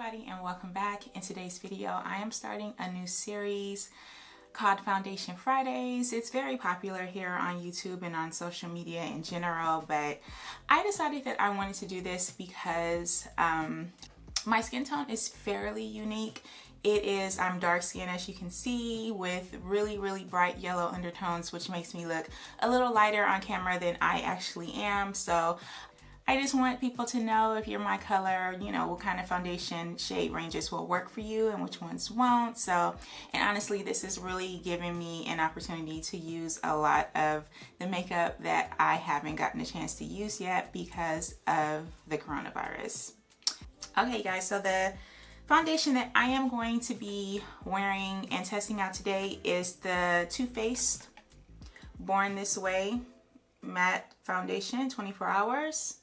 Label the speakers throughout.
Speaker 1: everybody, and welcome back. In today's video I am starting a new series called Foundation Fridays. It's very popular here on YouTube and on social media in general, but I decided that I wanted to do this because my skin tone is fairly unique. I'm dark skinned, as you can see, with really bright yellow undertones, which makes me look a little lighter on camera than I actually am. So I just want people to know, if you're my color, you know, what kind of foundation shade ranges will work for you and which ones won't. So, and honestly, this is really giving me an opportunity to use a lot of the makeup that I haven't gotten a chance to use yet because of the coronavirus. Okay guys, so the foundation that I am going to be wearing and testing out today is the Too Faced Born This Way Matte Foundation, 24 hours.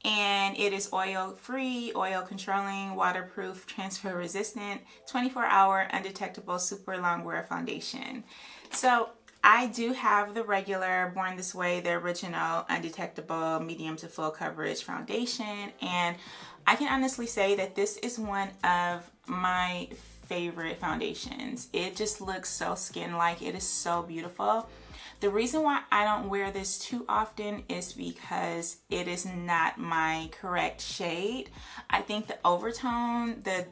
Speaker 1: And it is oil free, oil controlling, waterproof, transfer resistant, 24-hour undetectable super long wear foundation. So I do have the regular Born This Way, the original undetectable medium to full coverage foundation, and I can honestly say that this is one of my favorite foundations. It just looks so skin-like. It is so beautiful. The reason why I don't wear this too often is because it is not my correct shade. I think the overtone, the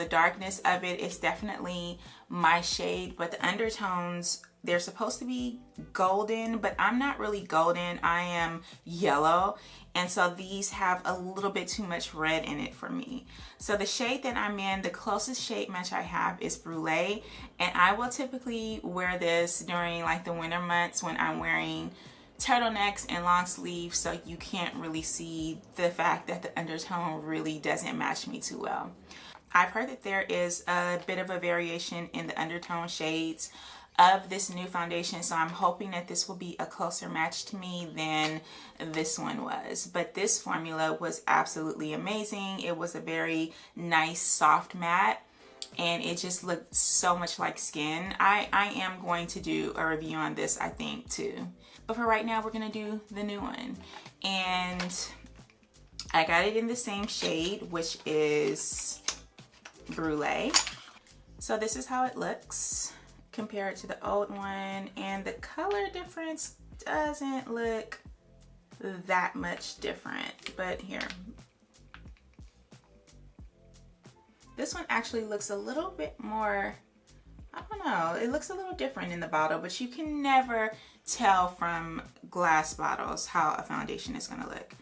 Speaker 1: darkness of it is definitely my shade, but the undertones, they're supposed to be golden, but I'm not really golden. I am yellow, and so these have a little bit too much red in it for me. So the shade that I'm in, the closest shade match I have is Brûlée, and I will typically wear this during like the winter months when I'm wearing turtlenecks and long sleeves, so you can't really see the fact that the undertone really doesn't match me too well. I've heard that there is a bit of a variation in the undertone shades of this new foundation, so I'm hoping that this will be a closer match to me than this one was. But this formula was absolutely amazing. It was a very nice soft matte, and it just looked so much like skin. I am going to do a review on this, I think, too. But for right now, we're gonna do the new one, and I got it in the same shade, which is Brûlée. So this is how it looks compared to the old one, and the color difference doesn't look that much different, but here, this one actually looks a little bit more, I don't know, it looks a little different in the bottle, but you can never tell from glass bottles how a foundation is going to look.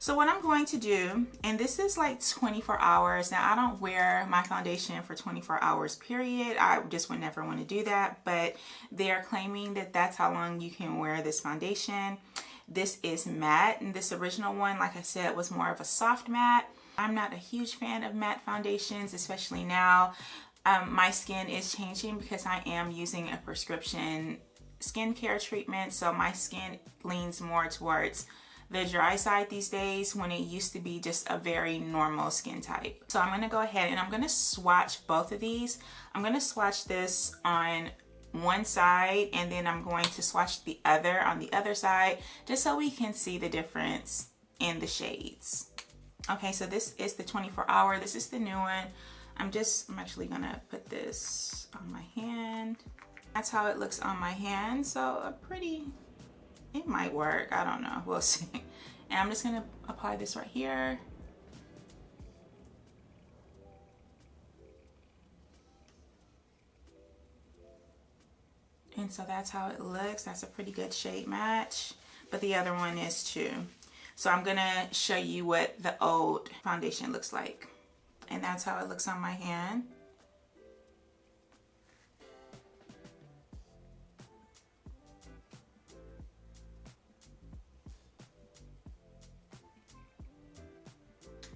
Speaker 1: So what I'm going to do, and this is like 24 hours. Now I don't wear my foundation for 24 hours period. I just would never want to do that, but they are claiming that that's how long you can wear this foundation. This is matte, and this original one, like I said, was more of a soft matte. I'm not a huge fan of matte foundations, especially now. My skin is changing because I am using a prescription skincare treatment, so my skin leans more towards the dry side these days, when it used to be just a very normal skin type. So I'm gonna go ahead and I'm gonna swatch both of these. I'm gonna swatch this on one side, and then I'm going to swatch the other on the other side, just so we can see the difference in the shades. Okay, so this is the 24-hour. This is the new one. I'm actually gonna put this on my hand. That's how it looks on my hand. So it might work, I don't know, we'll see. And I'm just gonna apply this right here. And so that's how it looks. That's a pretty good shade match, but the other one is too. So I'm gonna show you what the old foundation looks like. And that's how it looks on my hand.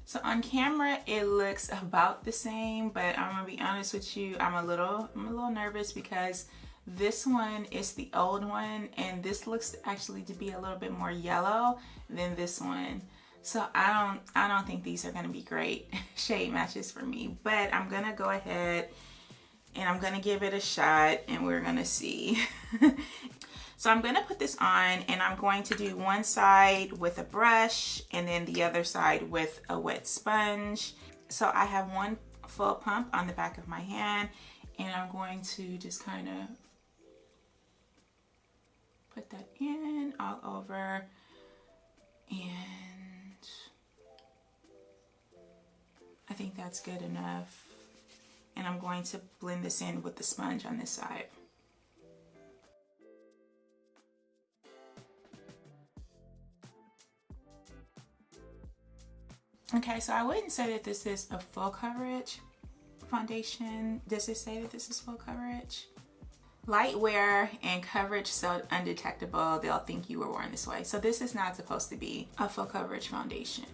Speaker 1: So on camera, it looks about the same, but I'm gonna be honest with you, I'm a little nervous because this one is the old one, and this looks actually to be a little bit more yellow than this one. So I don't think these are gonna be great shade matches for me, but I'm gonna go ahead and I'm gonna give it a shot, and we're gonna see. So I'm going to put this on, and I'm going to do one side with a brush and then the other side with a wet sponge. So I have one full pump on the back of my hand, and I'm going to just kind of put that in all over, and I think that's good enough. And I'm going to blend this in with the sponge on this side. Okay, so I wouldn't say that this is a full coverage foundation. Does it say that this is full coverage? Light wear and coverage so undetectable, they'll think you were worn this way. So this is not supposed to be a full coverage foundation.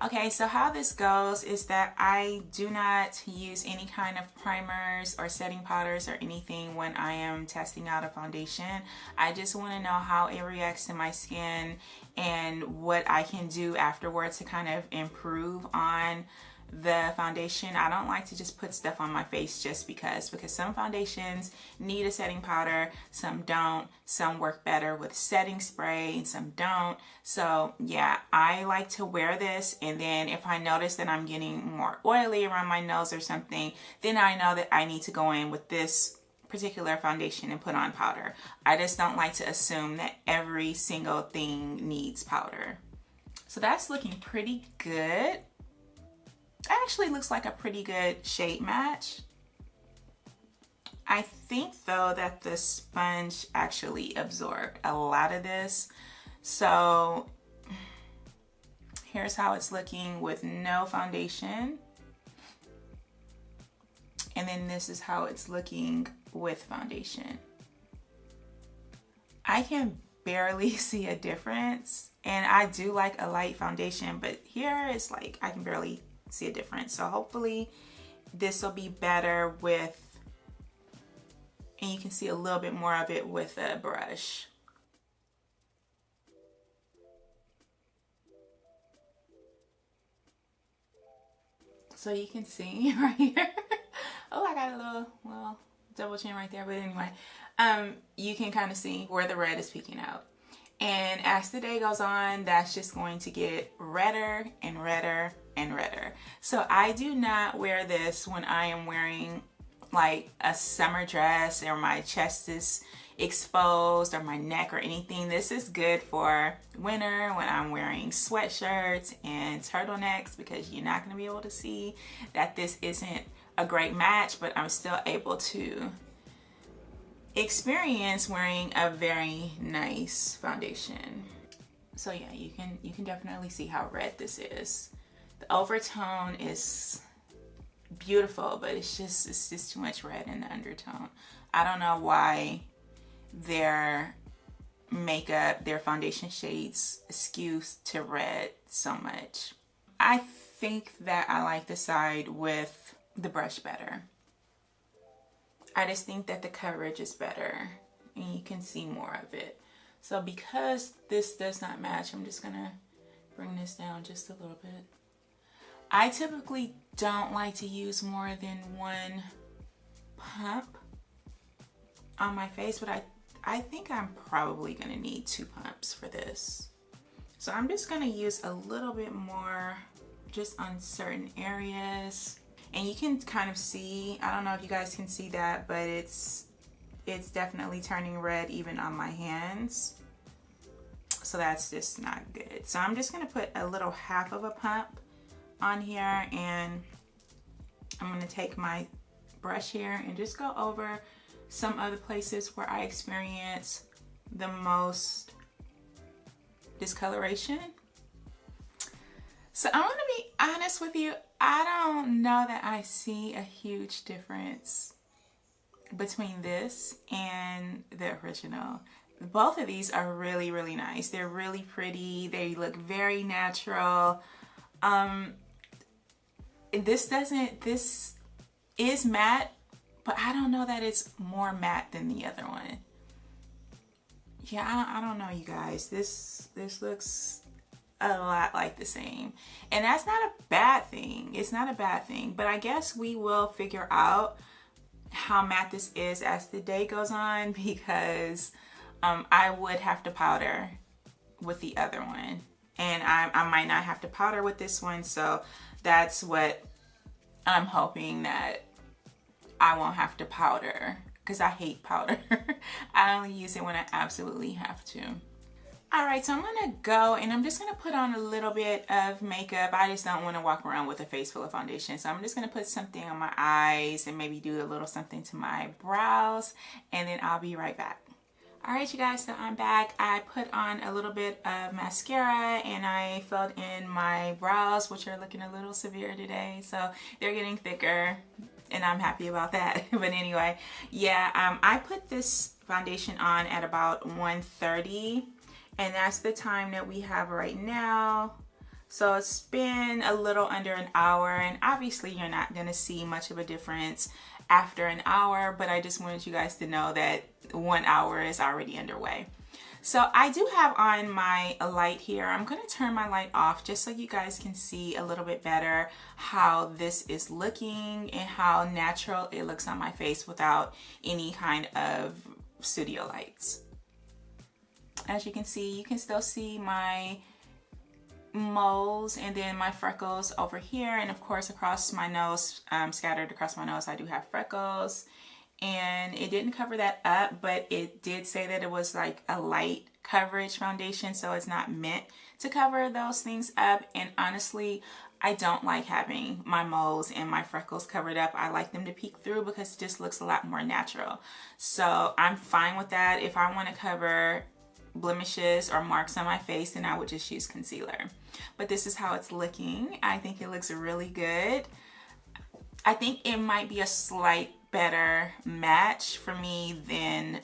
Speaker 1: Okay, so how this goes is that I do not use any kind of primers or setting powders or anything when I am testing out a foundation. I just want to know how it reacts to my skin and what I can do afterwards to kind of improve on the foundation. I don't like to just put stuff on my face just because some foundations need a setting powder, some don't, some work better with setting spray and some don't. So yeah, I like to wear this, and then if I notice that I'm getting more oily around my nose or something, then I know that I need to go in with this particular foundation and put on powder. I just don't like to assume that every single thing needs powder. So that's looking pretty good. Actually looks like a pretty good shade match. I think though that the sponge actually absorbed a lot of this. So here's how it's looking with no foundation. And then this is how it's looking with foundation. I can barely see a difference, and I do like a light foundation, but here it's like I can barely see a difference. So hopefully this will be better with, and you can see a little bit more of it with a brush. So you can see right here. Oh, I got a little double chin right there, but anyway, you can kind of see where the red is peeking out. And as the day goes on, that's just going to get redder and redder and redder. So I do not wear this when I am wearing like a summer dress or my chest is exposed or my neck or anything. This is good for winter when I'm wearing sweatshirts and turtlenecks, because you're not going to be able to see that this isn't a great match, but I'm still able to experience wearing a very nice foundation. So yeah, you can definitely see how red this is. The overtone is beautiful, but it's just too much red in the undertone. I don't know why their makeup, their foundation shades skew to red so much. I think that I like the side with the brush better. I just think that the coverage is better and you can see more of it. So because this does not match, I'm just gonna bring this down just a little bit. I typically don't like to use more than one pump on my face, but I think I'm probably gonna need 2 pumps for this. So I'm just gonna use a little bit more just on certain areas. And you can kind of see, I don't know if you guys can see that, but it's definitely turning red even on my hands. So that's just not good. So I'm just gonna put a little half of a pump on here, and I'm gonna take my brush here and just go over some other places where I experience the most discoloration. So I'm gonna be honest with you, I don't know that I see a huge difference between this and the original. Both of these are really, really nice. They're really pretty. They look very natural. This is matte, but I don't know that it's more matte than the other one. Yeah, I don't know, you guys. This looks a lot like the same, and that's not a bad thing. It's not a bad thing, but I guess we will figure out how matte this is as the day goes on, because I would have to powder with the other one, and I might not have to powder with this one. So that's what I'm hoping, that I won't have to powder, because I hate powder. I only use it when I absolutely have to. Alright, so I'm going to go and I'm just going to put on a little bit of makeup. I just don't want to walk around with a face full of foundation. So I'm just going to put something on my eyes and maybe do a little something to my brows, and then I'll be right back. Alright you guys, so I'm back. I put on a little bit of mascara and I filled in my brows, which are looking a little severe today. So they're getting thicker and I'm happy about that. But anyway, yeah, I put this foundation on at about 1:30. And that's the time that we have right now. So it's been a little under an hour, and obviously you're not gonna see much of a difference after an hour, but I just wanted you guys to know that 1 hour is already underway. So I do have on my light here. I'm gonna turn my light off just so you guys can see a little bit better how this is looking and how natural it looks on my face without any kind of studio lights. As you can see, you can still see my moles and then my freckles over here, and of course across my nose, scattered across my nose, I do have freckles. And it didn't cover that up, but it did say that it was like a light coverage foundation, so it's not meant to cover those things up. And honestly, I don't like having my moles and my freckles covered up. I like them to peek through because it just looks a lot more natural. So I'm fine with that. If I want to cover blemishes or marks on my face, then I would just use concealer. But this is how it's looking. I think it looks really good. I think it might be a slight better match for me than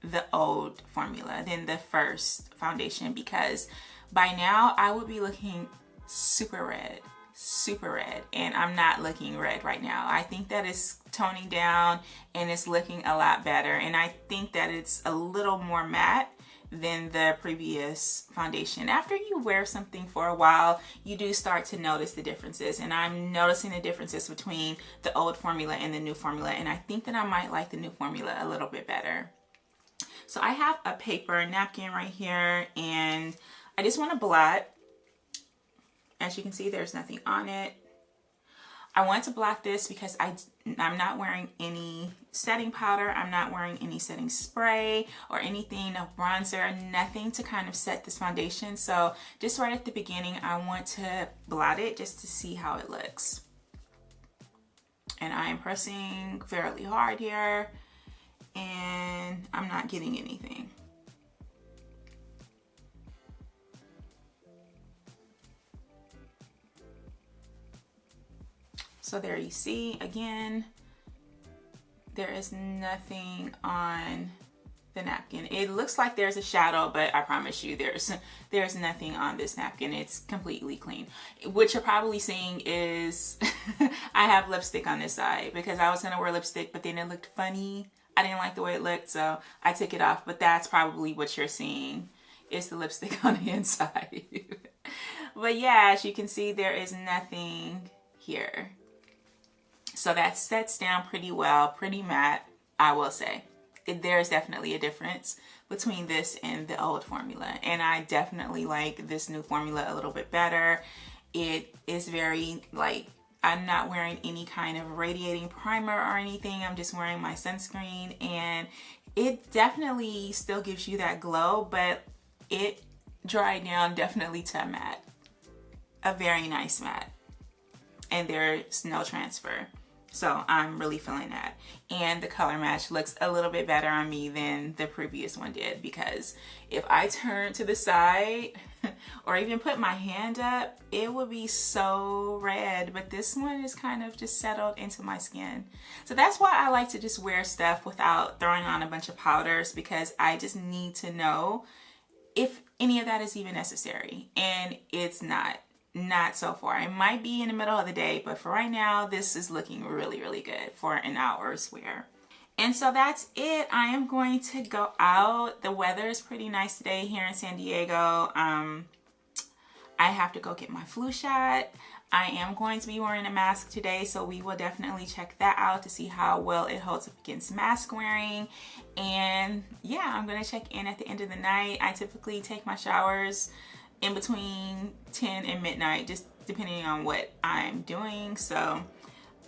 Speaker 1: the old formula, than the first foundation, because by now I would be looking super red, and I'm not looking red right now. I think that it's toning down and it's looking a lot better, and I think that it's a little more matte than the previous foundation. After you wear something for a while, you do start to notice the differences, and I'm noticing the differences between the old formula and the new formula, and I think that I might like the new formula a little bit better. So I have a paper napkin right here, and I just want to blot. As you can see, there's nothing on it. I want to blot this because I'm not wearing any setting powder, I'm not wearing any setting spray or anything, no bronzer, nothing to kind of set this foundation. So just right at the beginning, I want to blot it just to see how it looks. And I am pressing fairly hard here, and I'm not getting anything. So there you see, again, there is nothing on the napkin. It looks like there's a shadow, but I promise you there's nothing on this napkin. It's completely clean. What you're probably seeing is I have lipstick on this side because I was gonna wear lipstick, but then it looked funny. I didn't like the way it looked, so I took it off, but that's probably what you're seeing is the lipstick on the inside. But yeah, as you can see, there is nothing here. So that sets down pretty well, pretty matte, I will say. There's definitely a difference between this and the old formula. And I definitely like this new formula a little bit better. It is very, like, I'm not wearing any kind of radiating primer or anything. I'm just wearing my sunscreen. And it definitely still gives you that glow, but it dried down definitely to a matte. A very nice matte. And there's no transfer. So I'm really feeling that. And the color match looks a little bit better on me than the previous one did, because if I turn to the side or even put my hand up, it would be so red. But this one is kind of just settled into my skin. So that's why I like to just wear stuff without throwing on a bunch of powders, because I just need to know if any of that is even necessary. And it's not so far. It might be in the middle of the day, but for right now, this is looking really, really good for an hour's wear. And so that's it. I am going to go out. The weather is pretty nice today here in San Diego. I have to go get my flu shot. I am going to be wearing a mask today, so we will definitely check that out to see how well it holds up against mask wearing. And yeah, I'm going to check in at the end of the night. I typically take my showers in between 10 and midnight, just depending on what I'm doing. So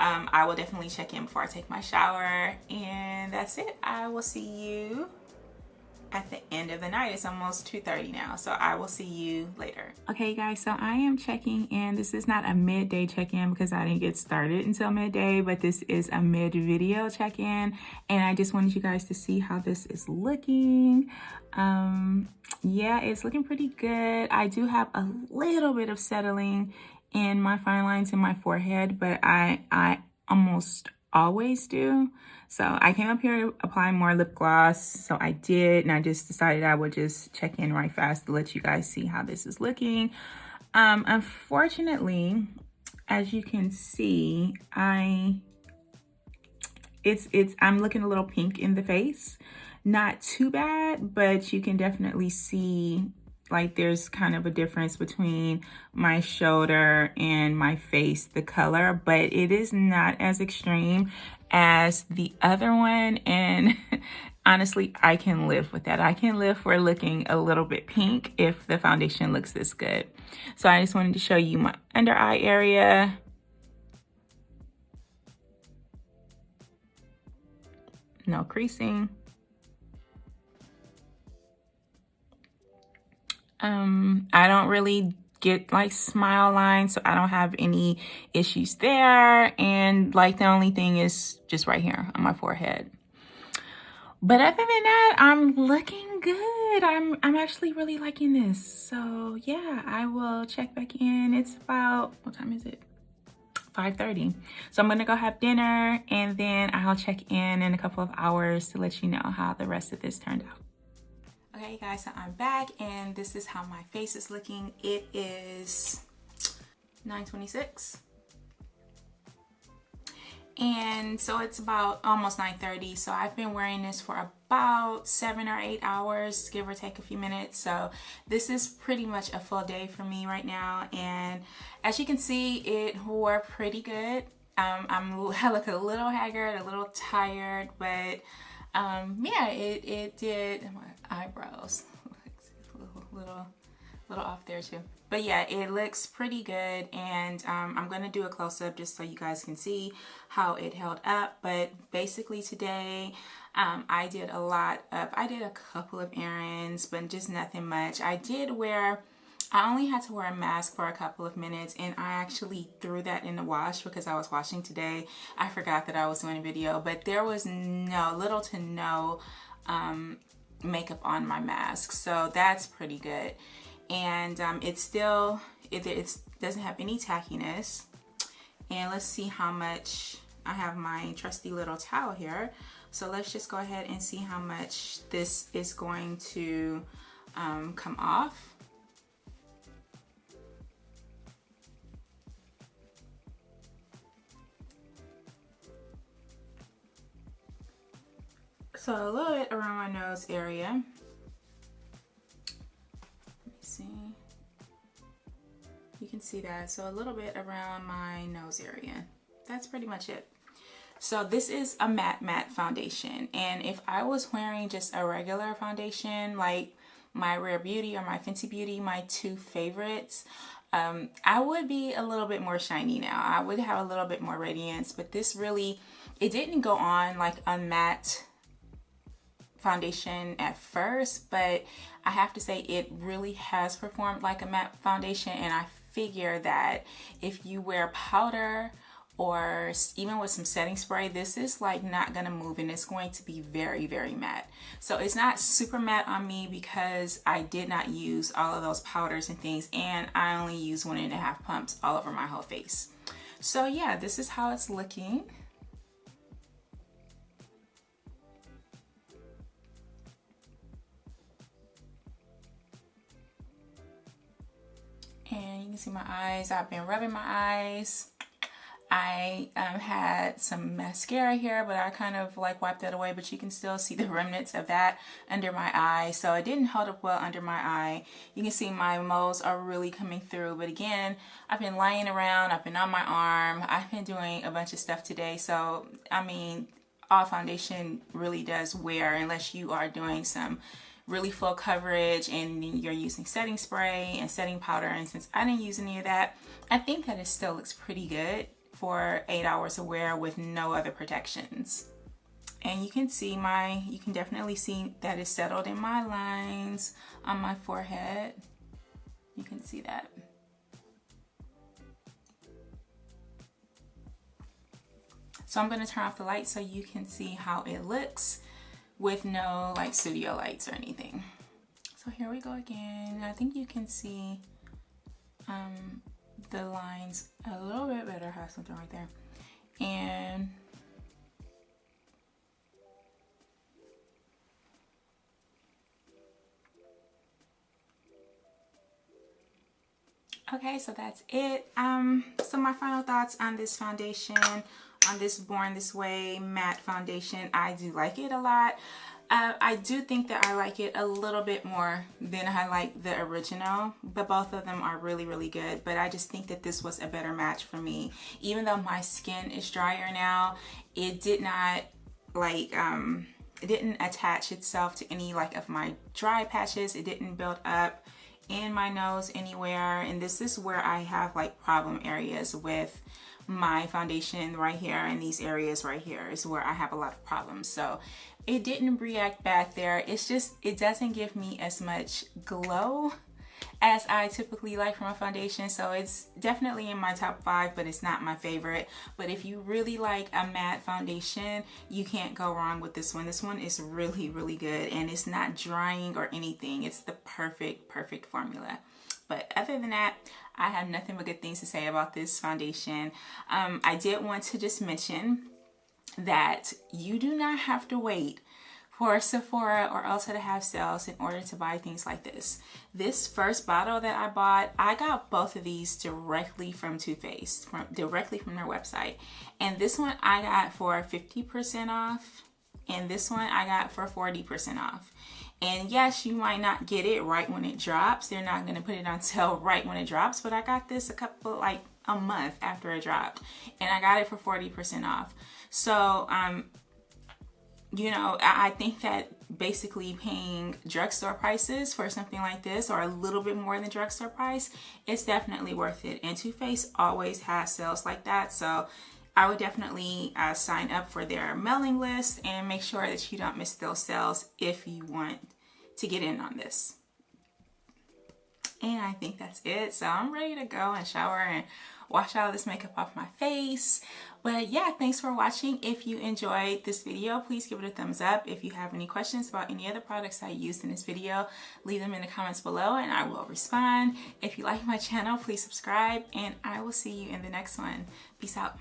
Speaker 1: I will definitely check in before I take my shower, and that's it. I will see you at the end of the night. It's almost 2:30 now, so I will see you later. Okay guys, so I am checking in. This is not a midday check-in because I didn't get started until midday, but this is a mid-video check-in, and I just wanted you guys to see how this is looking. Yeah, it's looking pretty good. I do have a little bit of settling in my fine lines in my forehead, but I almost always do. So I came up here to apply more lip gloss, so I did, and I just decided I would just check in right fast to let you guys see how this is looking. Unfortunately, as you can see, I'm looking a little pink in the face. Not too bad, but you can definitely see like there's kind of a difference between my shoulder and my face, the color, but it is not as extreme as the other one. And honestly, I can live with that. I can live for looking a little bit pink if the foundation looks this good. So I just wanted to show you my under eye area. No creasing. I don't really get like smile lines, so I don't have any issues there. And like the only thing is just right here on my forehead. But other than that, I'm looking good. I'm actually really liking this. So yeah, I will check back in. It's about, what time is it? 5:30. So I'm gonna go have dinner, and then I'll check in a couple of hours to let you know how the rest of this turned out. Okay guys, so I'm back, and this is how my face is looking. It is 9:26. And so it's about almost 9:30. So I've been wearing this for about 7 or 8 hours, give or take a few minutes. So this is pretty much a full day for me right now. And as you can see, it wore pretty good. I look a little haggard, a little tired, but yeah, it did. My eyebrows a little off there too, but yeah, it looks pretty good. And I'm gonna do a close-up just so you guys can see how it held up. But basically today I did a couple of errands, but just nothing much. I only had to wear a mask for a couple of minutes, and I actually threw that in the wash because I was washing today. I forgot that I was doing a video, but there was little to no makeup on my mask, so that's pretty good. And it doesn't have any tackiness. And let's see how much. I have my trusty little towel here, so let's just go ahead and see how much this is going to come off. So a little bit around my nose area. Let me see. You can see that. So a little bit around my nose area. That's pretty much it. So this is a matte foundation. And if I was wearing just a regular foundation, like my Rare Beauty or my Fenty Beauty, my two favorites, I would be a little bit more shiny now. I would have a little bit more radiance, but this really, it didn't go on like a matte foundation at first, but I have to say it really has performed like a matte foundation. And I figure that if you wear powder or even with some setting spray, this is like not gonna move, and it's going to be very, very matte. So it's not super matte on me because I did not use all of those powders and things, and I only used 1.5 pumps all over my whole face. So yeah, this is how it's looking. And you can see my eyes. I've been rubbing my eyes. I had some mascara here, but I kind of like wiped that away, but you can still see the remnants of that under my eye. So it didn't hold up well under my eye. You can see my moles are really coming through. But again, I've been lying around, I've been on my arm, I've been doing a bunch of stuff today. So, I mean, all foundation really does wear unless you are doing some really full coverage and you're using setting spray and setting powder, and since I didn't use any of that, I think that it still looks pretty good for 8 hours of wear with no other protections. And you can see you can definitely see that it's settled in my lines on my forehead. You can see that. So I'm going to turn off the light so you can see how it looks with no like studio lights or anything. So here we go again. I think you can see the lines a little bit better. I have something right there. And okay, so that's it. So my final thoughts on this foundation, on this Born This Way matte foundation. I do like it a lot. I do think that I like it a little bit more than I like the original, but both of them are really, really good. But I just think that this was a better match for me. Even though my skin is drier now, it did not like, it didn't attach itself to any like of my dry patches. It didn't build up in my nose anywhere. And this is where I have like problem areas with my foundation right here, and these areas right here is where I have a lot of problems. So it didn't react back there. It's just, it doesn't give me as much glow as I typically like from a foundation. So it's definitely in my top 5, but it's not my favorite. But if you really like a matte foundation, you can't go wrong with this one. This one is really, really good, and it's not drying or anything. It's the perfect formula. But other than that, I have nothing but good things to say about this foundation. I did want to just mention that you do not have to wait for Sephora or Ulta to have sales in order to buy things like this. This first bottle that I bought, I got both of these directly from Too Faced, directly from their website. And this one I got for 50% off, and this one I got for 40% off. And yes, you might not get it right when it drops. They're not going to put it on sale right when it drops, but I got this a month after it dropped, and I got it for 40% off. So, you know, I think that basically paying drugstore prices for something like this, or a little bit more than drugstore price, it's definitely worth it. And Too Faced always has sales like that. So I would definitely sign up for their mailing list and make sure that you don't miss those sales if you want to get in on this. And I think that's it. So I'm ready to go and shower and wash all this makeup off my face. But yeah, thanks for watching. If you enjoyed this video, please give it a thumbs up. If you have any questions about any other products I used in this video, leave them in the comments below and I will respond. If you like my channel, please subscribe, and I will see you in the next one. Peace out.